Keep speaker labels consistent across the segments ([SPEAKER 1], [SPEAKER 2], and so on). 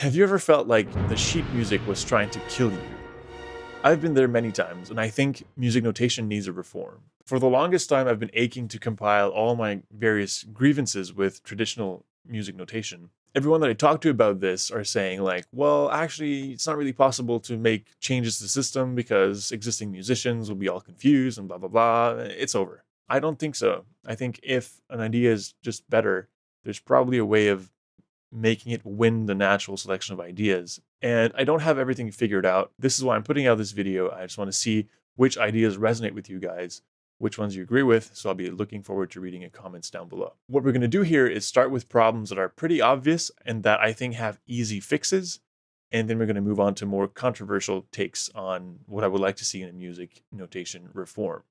[SPEAKER 1] Have you ever felt like the sheet music was trying to kill you? I've been there many times, and I think music notation needs a reform. For the longest time, I've been aching to compile all my various grievances with traditional music notation. Everyone that I talk to about this are saying, like, well, actually, it's not really possible to make changes to the system because existing musicians will be all confused and blah, blah, blah. It's over. I don't think so. I think if an idea is just better, there's probably a way of making it win the natural selection of ideas. And I don't have everything figured out. This is why I'm putting out this video. I just want to see which ideas resonate with you guys, which ones you agree with. So I'll be looking forward to reading your comments down below. What we're going to do here is start with problems that are pretty obvious and that I think have easy fixes. And then we're going to move on to more controversial takes on what I would like to see in a music notation reform.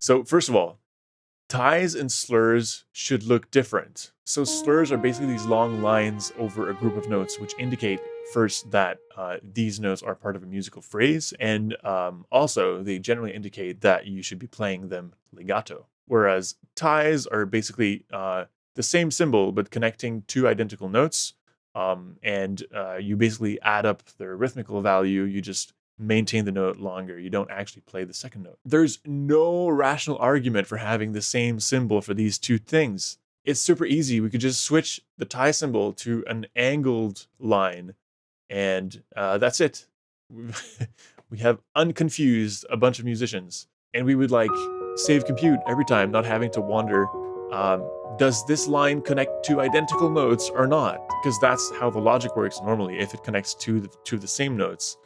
[SPEAKER 1] So first of all, ties and slurs should look different. So slurs are basically these long lines over a group of notes which indicate first that these notes are part of a musical phrase, and also they generally indicate that you should be playing them legato. Whereas ties are basically the same symbol but connecting two identical notes, and you basically add up their rhythmical value. You just maintain the note longer. You don't actually play the second note. There's no rational argument for having the same symbol for these two things. It's super easy. We could just switch the tie symbol to an angled line, and that's it. We have unconfused a bunch of musicians, and we would like save compute every time, not having to wonder, does this line connect to identical notes or not? Because that's how the logic works normally. If it connects to the same notes,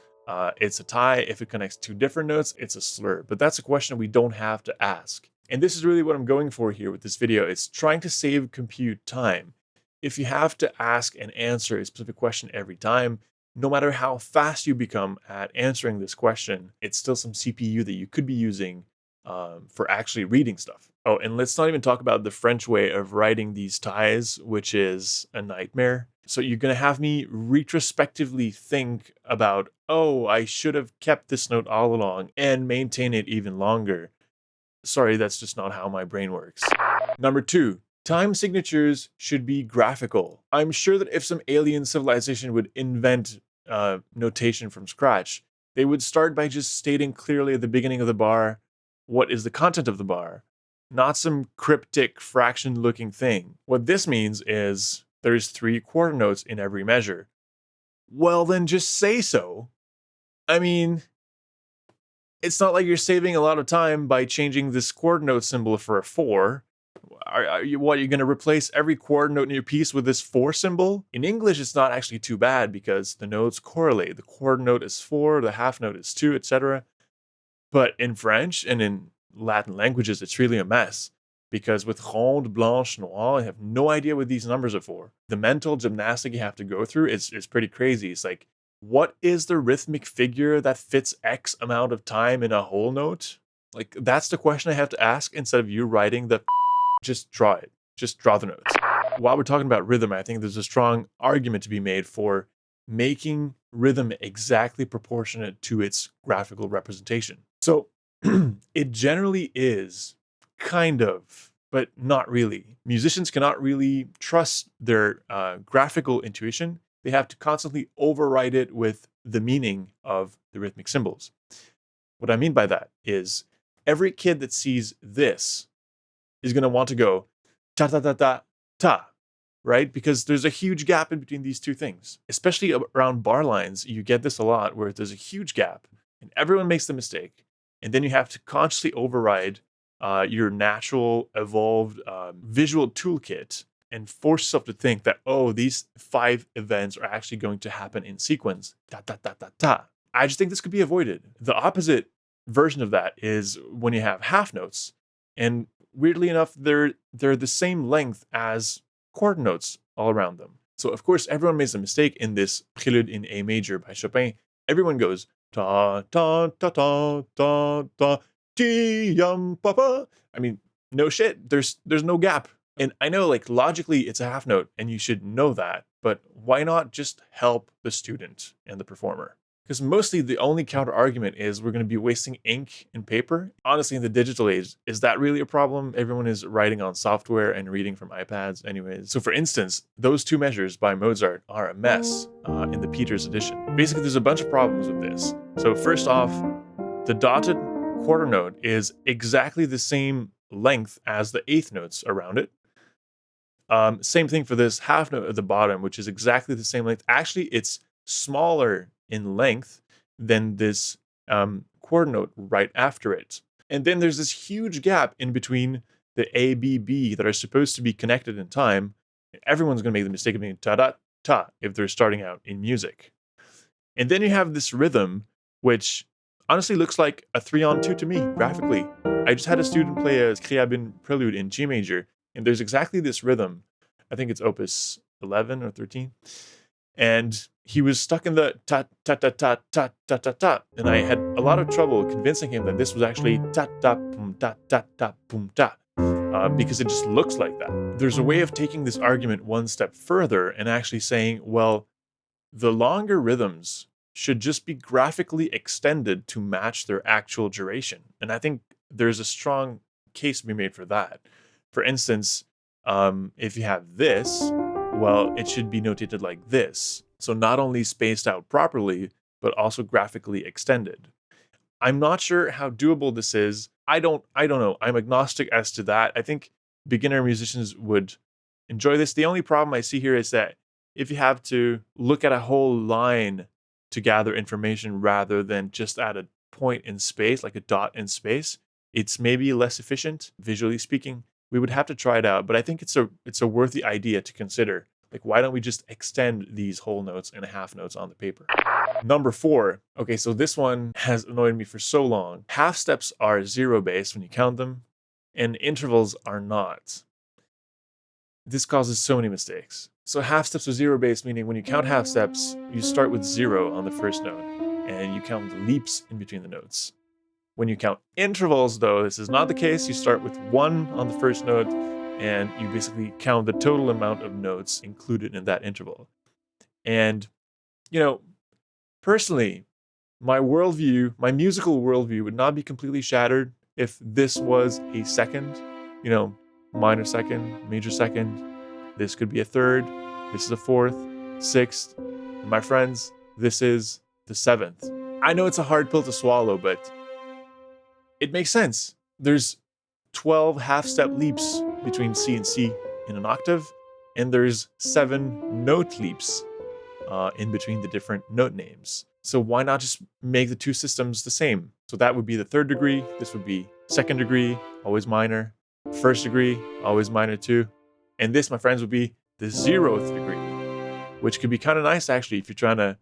[SPEAKER 1] it's a tie. If it connects two different notes, it's a slur. But that's a question we don't have to ask. And this is really what I'm going for here with this video. It's trying to save compute time. If you have to ask and answer a specific question every time, no matter how fast you become at answering this question, it's still some CPU that you could be using for actually reading stuff. Oh, and let's not even talk about the French way of writing these ties, which is a nightmare. So you're going to have me retrospectively think about, oh, I should have kept this note all along and maintain it even longer. Sorry, that's just not how my brain works. Number 2, time signatures should be graphical. I'm sure that if some alien civilization would invent notation from scratch, they would start by just stating clearly at the beginning of the bar what is the content of the bar, not some cryptic fraction-looking thing. What this means is there's 3 quarter notes in every measure. Well, then just say so. I mean, it's not like you're saving a lot of time by changing this quarter note symbol for a 4. You're going to replace every quarter note in your piece with this 4 symbol? In English, it's not actually too bad because the notes correlate. The quarter note is 4, the half note is 2, etc. But in French and in Latin languages, it's really a mess. Because with ronde, blanche, noir, I have no idea what these numbers are for. The mental gymnastic you have to go through is pretty crazy. It's like, what is the rhythmic figure that fits X amount of time in a whole note? Like, that's the question I have to ask instead of you writing the just draw it. Just draw the notes. While we're talking about rhythm, I think there's a strong argument to be made for making rhythm exactly proportionate to its graphical representation. So it generally is, kind of, but not really. Musicians cannot really trust their graphical intuition. They have to constantly override it with the meaning of the rhythmic symbols. What I mean by that is every kid that sees this is going to want to go ta ta ta ta ta, right? Because there's a huge gap in between these two things. Especially around bar lines, you get this a lot where there's a huge gap and everyone makes the mistake. And then you have to consciously override your natural, evolved visual toolkit and force yourself to think that, oh, these 5 events are actually going to happen in sequence. Ta, ta, ta, ta, ta. I just think this could be avoided. The opposite version of that is when you have half notes. And weirdly enough, they're the same length as quarter notes all around them. So, of course, everyone makes a mistake in this Prélude in A major by Chopin. Everyone goes ta ta ta ta ta ta ti yum papa. I mean, no shit. There's no gap. And I know, like, logically it's a half note and you should know that, but why not just help the student and the performer? Because mostly the only counter argument is we're going to be wasting ink and paper. Honestly, in the digital age, is that really a problem? Everyone is writing on software and reading from iPads anyways. So for instance, those two measures by Mozart are a mess in the Peters edition. Basically, there's a bunch of problems with this. So first off, the dotted quarter note is exactly the same length as the eighth notes around it. Same thing for this half note at the bottom, which is exactly the same length. Actually, it's smaller in length than this quarter note right after it. And then there's this huge gap in between the A, B, B that are supposed to be connected in time. Everyone's going to make the mistake of being ta-da-ta if they're starting out in music. And then you have this rhythm, which honestly looks like a 3-on-2 to me, graphically. I just had a student play a Scriabin prelude in G major, and there's exactly this rhythm. I think it's opus 11 or 13. And he was stuck in the ta-ta-ta-ta-ta-ta-ta. And I had a lot of trouble convincing him that this was actually ta-ta-pum-ta-ta-ta-pum-ta. Because it just looks like that. There's a way of taking this argument one step further and actually saying, well, the longer rhythms should just be graphically extended to match their actual duration. And I think there's a strong case to be made for that. For instance, if you have this, well, it should be notated like this. So not only spaced out properly, but also graphically extended. I'm not sure how doable this is. I don't know. I'm agnostic as to that. I think beginner musicians would enjoy this. The only problem I see here is that if you have to look at a whole line to gather information rather than just at a point in space, like a dot in space, it's maybe less efficient, visually speaking. We would have to try it out, but I think it's a worthy idea to consider. Like, why don't we just extend these whole notes and half notes on the paper? Number 4. Okay, so this one has annoyed me for so long. Half steps are 0-based when you count them, and intervals are not. This causes so many mistakes. So half steps are 0-based, meaning when you count half steps, you start with 0 on the first note, and you count the leaps in between the notes. When you count intervals, though, this is not the case. You start with 1 on the first note, and you basically count the total amount of notes included in that interval. And, personally, my musical worldview would not be completely shattered if this was a second, minor second, major second. This could be a third. This is a fourth, sixth. And my friends, this is the 7th. I know it's a hard pill to swallow, but it makes sense. There's 12 half-step leaps between C and C in an octave, and there's 7 note leaps in between the different note names. So why not just make the two systems the same? So that would be the 3rd degree. This would be 2nd degree, always minor. 1st degree, always minor too. And this, my friends, would be the 0th degree, which could be kind of nice actually if you're trying to,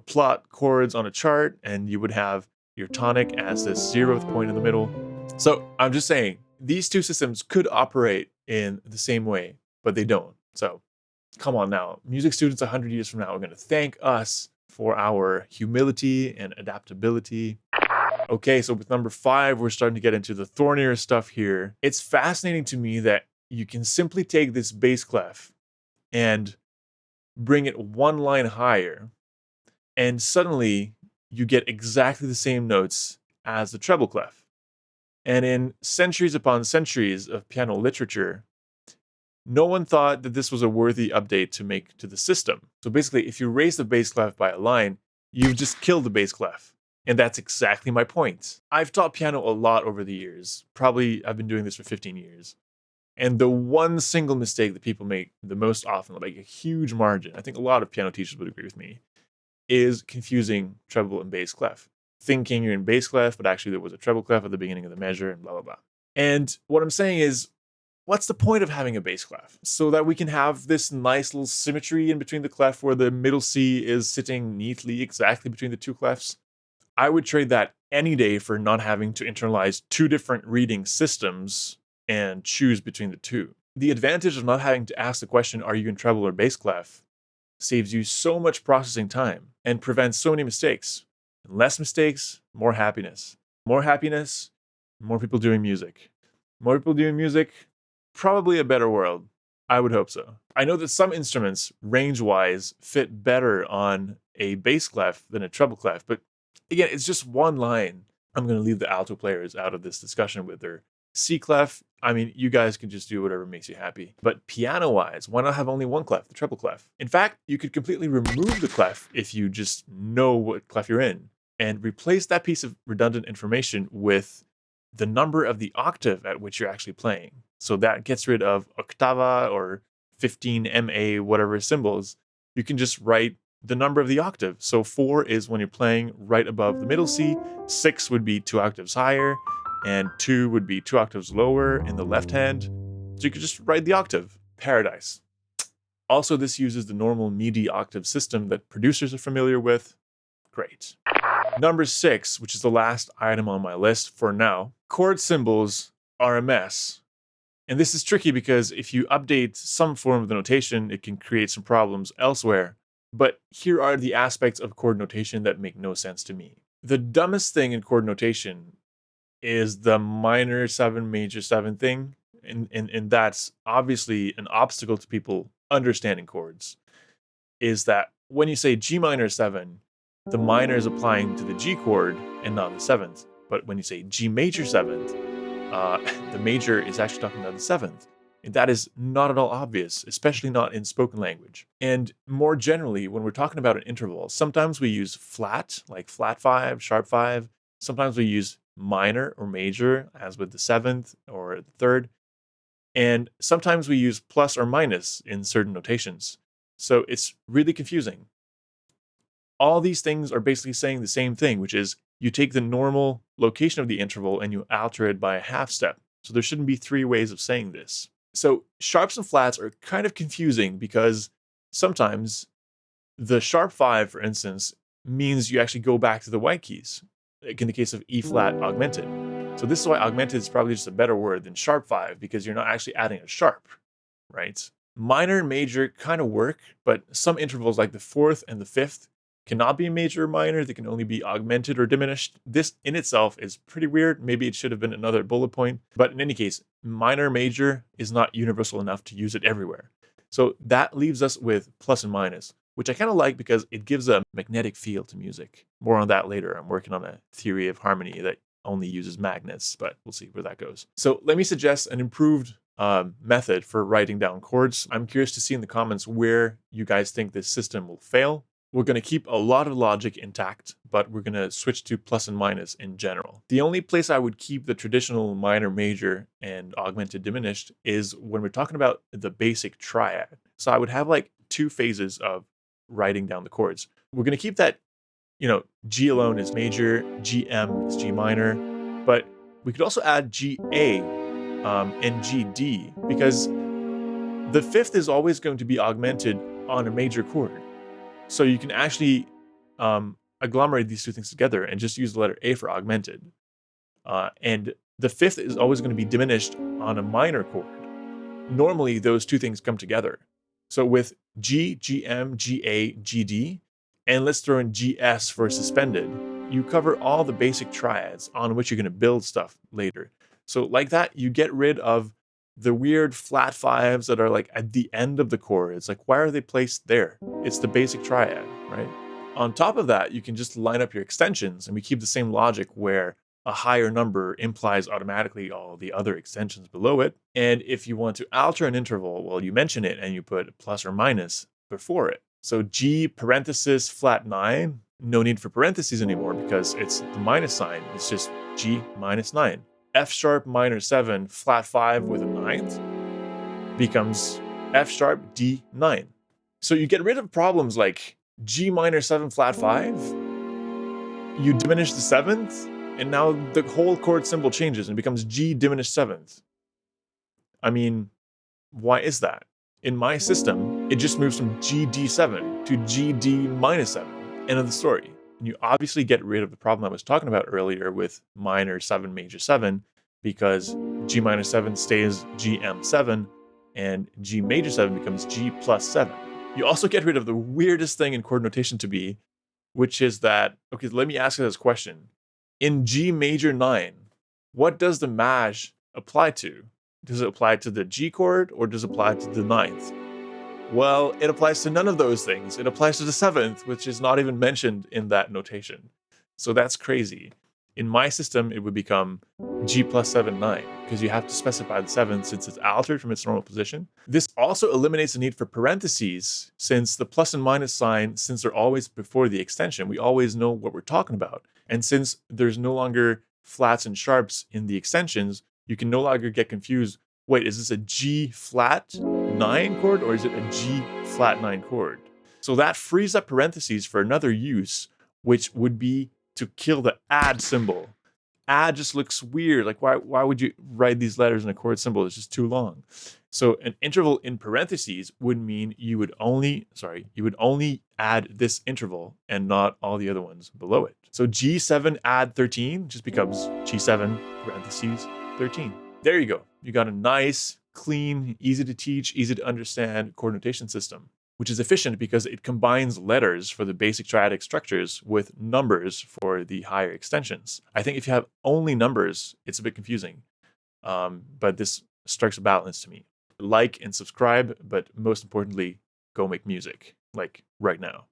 [SPEAKER 1] plot chords on a chart, and you would have your tonic as this 0th point in the middle. So I'm just saying, these two systems could operate in the same way, but they don't. So come on now. Music students 100 years from now are going to thank us for our humility and adaptability. Okay, so with number 5, we're starting to get into the thornier stuff here. It's fascinating to me that you can simply take this bass clef and bring it one line higher, and suddenly you get exactly the same notes as the treble clef. And in centuries upon centuries of piano literature, no one thought that this was a worthy update to make to the system. So basically, if you raise the bass clef by a line, you've just killed the bass clef. And that's exactly my point. I've taught piano a lot over the years. Probably I've been doing this for 15 years. And the one single mistake that people make the most often, like a huge margin, I think a lot of piano teachers would agree with me, is confusing treble and bass clef. Thinking you're in bass clef, but actually there was a treble clef at the beginning of the measure, and blah, blah, blah. And what I'm saying is, what's the point of having a bass clef? So that we can have this nice little symmetry in between the clef where the middle C is sitting neatly exactly between the two clefs. I would trade that any day for not having to internalize 2 different reading systems and choose between the 2. The advantage of not having to ask the question, are you in treble or bass clef, saves you so much processing time and prevents so many mistakes. And less mistakes, more happiness. More happiness, more people doing music. More people doing music, probably a better world. I would hope so. I know that some instruments, range-wise, fit better on a bass clef than a treble clef, but again, it's just one line. I'm going to leave the alto players out of this discussion with their C clef. I mean, you guys can just do whatever makes you happy. But piano-wise, why not have only one clef, the treble clef? In fact, you could completely remove the clef if you just know what clef you're in, and replace that piece of redundant information with the number of the octave at which you're actually playing. So that gets rid of octava or 15 MA, whatever symbols. You can just write the number of the octave. So 4 is when you're playing right above the middle C, 6 would be 2 octaves higher, and 2 would be 2 octaves lower in the left hand. So you could just write the octave. Paradise. Also, this uses the normal MIDI octave system that producers are familiar with. Great. Number 6, which is the last item on my list for now, chord symbols are a mess. And this is tricky because if you update some form of the notation, it can create some problems elsewhere. But here are the aspects of chord notation that make no sense to me. The dumbest thing in chord notation is the minor 7, major 7 thing. And that's obviously an obstacle to people understanding chords, is that when you say G minor 7, the minor is applying to the G chord and not the 7th. But when you say G major 7th, the major is actually talking about the 7th. And that is not at all obvious, especially not in spoken language. And more generally, when we're talking about an interval, sometimes we use flat, like flat 5, sharp 5. Sometimes we use minor or major, as with the 7th or the 3rd. And sometimes we use plus or minus in certain notations. So it's really confusing. All these things are basically saying the same thing, which is you take the normal location of the interval and you alter it by a half step. So there shouldn't be 3 ways of saying this. So sharps and flats are kind of confusing because sometimes the sharp 5, for instance, means you actually go back to the white keys, like in the case of E flat augmented. So this is why augmented is probably just a better word than sharp 5, because you're not actually adding a sharp, right? Minor and major kind of work, but some intervals like the 4th and the 5th cannot be major or minor. They can only be augmented or diminished. This in itself is pretty weird. Maybe it should have been another bullet point. But in any case, minor, major is not universal enough to use it everywhere. So that leaves us with plus and minus, which I kind of like because it gives a magnetic feel to music. More on that later. I'm working on a theory of harmony that only uses magnets, but we'll see where that goes. So let me suggest an improved method for writing down chords. I'm curious to see in the comments where you guys think this system will fail. We're going to keep a lot of logic intact, but we're going to switch to plus and minus in general. The only place I would keep the traditional minor, major, and augmented, diminished is when we're talking about the basic triad. So I would have like 2 phases of writing down the chords. We're going to keep that, G alone is major, GM is G minor, but we could also add GA and GD because the 5th is always going to be augmented on a major chord. So you can actually agglomerate these 2 things together and just use the letter A for augmented. And the 5th is always going to be diminished on a minor chord. Normally, those 2 things come together. So with G, GM, GA, GD, and let's throw in GS for suspended, you cover all the basic triads on which you're going to build stuff later. So like that, you get rid of the weird flat 5s that are like at the end of the chord. It's like, why are they placed there? It's the basic triad, right? On top of that, you can just line up your extensions, and we keep the same logic where a higher number implies automatically all the other extensions below it. And if you want to alter an interval, well, you mention it and you put plus or minus before it. So G parenthesis flat 9, no need for parentheses anymore because it's the minus sign. It's just G minus 9. F sharp minor 7 flat 5 with a 9th becomes F sharp D9. So you get rid of problems like G minor 7 flat 5, you diminish the 7th, and now the whole chord symbol changes and becomes G diminished 7th. I mean, why is that? In my system, it just moves from GD7 to GD minus 7. End of the story. And you obviously get rid of the problem I was talking about earlier with minor 7, major 7, because G minor 7 stays GM7 and G major 7 becomes G plus 7. You also get rid of the weirdest thing in chord notation to be, which is that, okay, let me ask you this question. In G major 9, what does the maj apply to? Does it apply to the G chord or does it apply to the ninth? Well, it applies to none of those things. It applies to the seventh, which is not even mentioned in that notation. So that's crazy. In my system, it would become G plus 7, 9, because you have to specify the seventh since it's altered from its normal position. This also eliminates the need for parentheses, since the plus and minus sign, since they're always before the extension, we always know what we're talking about. And since there's no longer flats and sharps in the extensions, you can no longer get confused. Wait, is this a G flat 9 chord or is it a G flat 9 chord? So that frees up parentheses for another use, which would be to kill the add symbol. Add just looks weird. Like why would you write these letters in a chord symbol? It's just too long. So an interval in parentheses would mean you would only add this interval and not all the other ones below it. So G7 add 13 just becomes G7 parentheses 13. There you go. You got a nice, clean, easy to teach, easy to understand chord notation system, which is efficient because it combines letters for the basic triadic structures with numbers for the higher extensions. I think if you have only numbers, it's a bit confusing, but this strikes a balance to me. Like and subscribe, but most importantly, go make music, like right now.